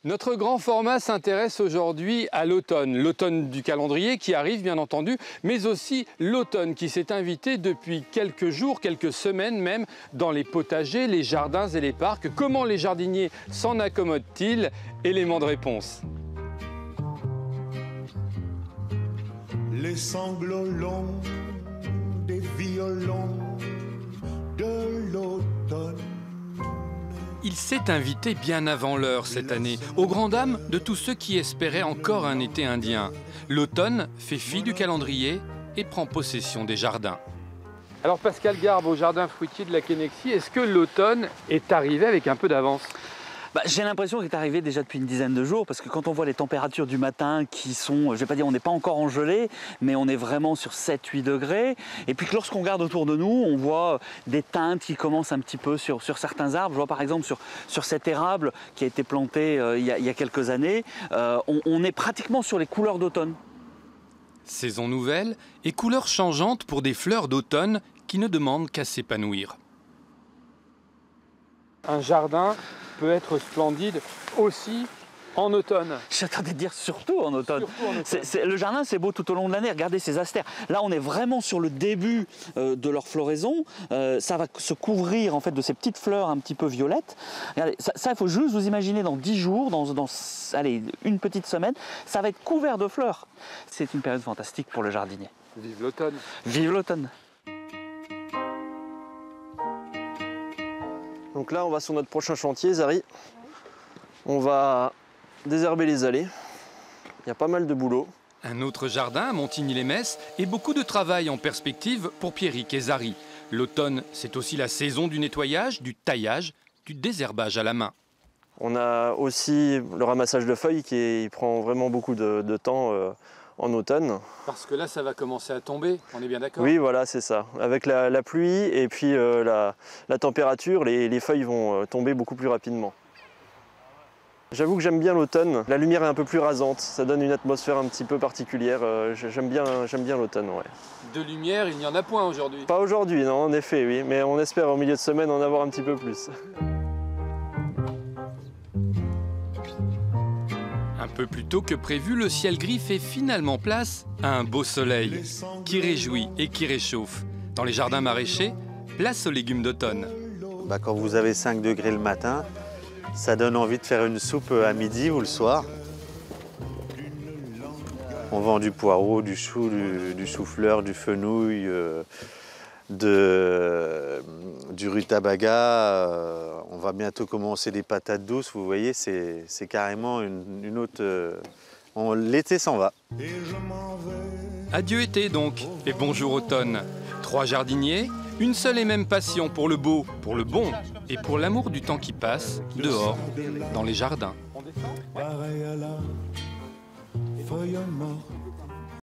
Notre grand format s'intéresse aujourd'hui à l'automne. L'automne du calendrier qui arrive bien entendu, mais aussi l'automne qui s'est invité depuis quelques jours, quelques semaines même, dans les potagers, les jardins et les parcs. Comment les jardiniers s'en accommodent-ils? Élément de réponse. Les sanglots longs des violons de l'automne. Il s'est invité bien avant l'heure cette année, aux grandes dames de tous ceux qui espéraient encore un été indien. L'automne fait fi du calendrier et prend possession des jardins. Alors Pascal Garbe, au jardin fruitier de la Kennexy, est-ce que l'automne est arrivé avec un peu d'avance? J'ai l'impression qu'il est arrivé déjà depuis une dizaine de jours, parce que quand on voit les températures du matin qui sont, je vais pas dire on n'est pas encore en gelée, mais on est vraiment sur 7-8 degrés. Et puis que lorsqu'on regarde autour de nous, on voit des teintes qui commencent un petit peu sur certains arbres. Je vois par exemple sur cet érable qui a été planté il y a quelques années, on est pratiquement sur les couleurs d'automne. Saison nouvelle et couleurs changeantes pour des fleurs d'automne qui ne demandent qu'à s'épanouir. Un jardin peut être splendide aussi en automne. J'attendais de dire surtout en automne. Le jardin, c'est beau tout au long de l'année. Regardez ces astères. Là, on est vraiment sur le début de leur floraison. Ça va se couvrir en fait de ces petites fleurs un petit peu violettes. Regardez, ça, il faut juste vous imaginer dans 10 jours, allez, une petite semaine, ça va être couvert de fleurs. C'est une période fantastique pour le jardinier. Vive l'automne. Vive l'automne. Donc là, on va sur notre prochain chantier, Zari. On va désherber les allées. Il y a pas mal de boulot. Un autre jardin à Montigny-les-Metz et beaucoup de travail en perspective pour Pierrick et Zari. L'automne, c'est aussi la saison du nettoyage, du taillage, du désherbage à la main. On a aussi le ramassage de feuilles qui prend vraiment beaucoup de temps en automne. Parce que là, ça va commencer à tomber, on est bien d'accord? Oui, voilà, c'est ça. Avec la pluie et puis la température, les feuilles vont tomber beaucoup plus rapidement. J'avoue que j'aime bien l'automne. La lumière est un peu plus rasante, ça donne une atmosphère un petit peu particulière. J'aime bien l'automne, ouais. De lumière, il n'y en a point aujourd'hui. Pas aujourd'hui, non, en effet, oui. Mais on espère au milieu de semaine en avoir un petit peu plus. Un peu plus tôt que prévu, le ciel gris fait finalement place à un beau soleil qui réjouit et qui réchauffe. Dans les jardins maraîchers, place aux légumes d'automne. Quand vous avez 5 degrés le matin, ça donne envie de faire une soupe à midi ou le soir. On vend du poireau, du chou, du chou-fleur, du fenouil, du rutabaga. On va bientôt commencer les patates douces. Vous voyez, c'est carrément une autre... L'été s'en va. Adieu été donc, et bonjour automne. 3 jardiniers, une seule et même passion pour le beau, pour le bon, et pour l'amour du temps qui passe, dehors, dans les jardins. Pareil à la feuille morte